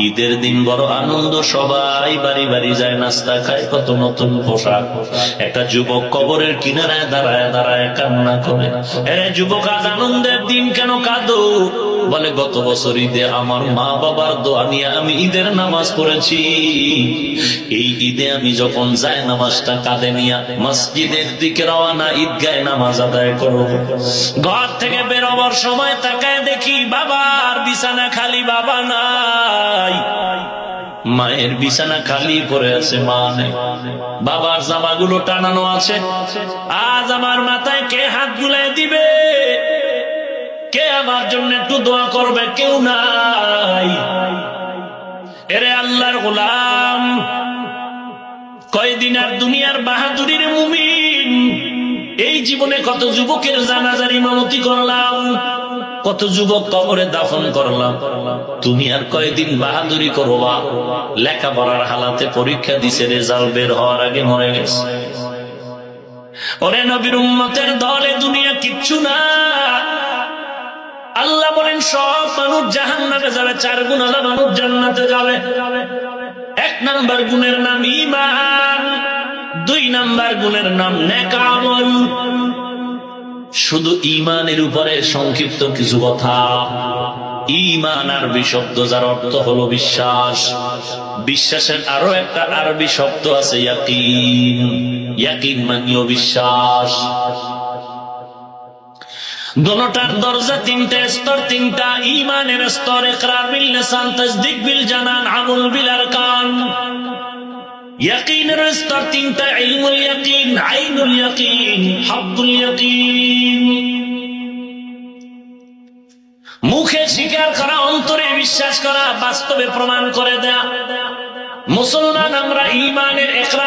ঈদের দিন বড় আনন্দ, সবাই বাড়ি বাড়ি যায়, নাস্তা খায়, কত নতুন পোশাক। একটা যুবক কবরের কিনারায় দাঁড়ায় দাঁড়ায় কান্না করে, এরে যুবক, আজ আনন্দের দিন, কেন কাঁদো? বলে, গত বছর ঈদে আমার মা বাবার দোয়া নিয়ে আমি ঈদের নামাজ পড়েছি। এই ঈদে আমি যখন যাই নামাজটা কাঁধে নিয়ে মসজিদের দিকে রওনা, ঈদগাহে নামাজ আদায় করব, ঘর থেকে বেরোবার সময় তাকায় দেখি বাবার বিছানা খালি, বাবা নাই। মায়ের বিছানা খালি পড়ে আছে, মা নেই। বাবার জামাগুলো টানানো আছে। আজ আমার মাথায় কে হাত বুলাই দিবে? কে আমার জন্য একটু দোয়া করবে? কেউ নাই। এরে আল্লাহর গোলাম, কয়দিন আর দুনিয়ার বাহাদুরির মুমিন। এই জীবনে কত যুবকের জানাজার ইমামতি করলাম, কত যুবক কবরে দাফন করলাম। তুমি আর কয়দিন বাহাদুরি করবা? লেখাপড়ার হালাতে পরীক্ষা দিছে, রেজাল্ট বের হওয়ার আগে মরে গেছে। ওরে নবীর উম্মতের দলে দুনিয়া কিচ্ছু না। আল্লাহ বলেন সব মানুষ জাহান্নামে যাবে, 4 গুণ আলা মানুষ জান্নাতে যাবে। 1 নাম্বার গুণের নাম ঈমান, 2 নাম্বার গুণের নাম নেক আমল। শুধু ঈমানের উপরে সংক্ষিপ্ত কিছু কথা। ঈমান আরবি শব্দ, যার অর্থ হলো বিশ্বাস। বিশ্বাসের আরো একটা আরবি শব্দ আছে ইয়াকিন। ইয়াকিন মানেও বিশ্বাস। দোনোটার দরজা 3টা, স্তর 3টা। ঈমানের স্তর ইকরার বিল লিসান, তাসদীক বিল জানান, আমল বিল আরকান। ইয়াকিনের স্তর 3টা, ইলমুল ইয়াকিন, আইনুল ইয়াকিন, হাক্কুল ইয়াকিন। মুখে স্বীকার করা, অন্তরে বিশ্বাস করা, বাস্তবে প্রমাণ করে দেয়া। মুসলমান আমরা ঈমানের ইকরার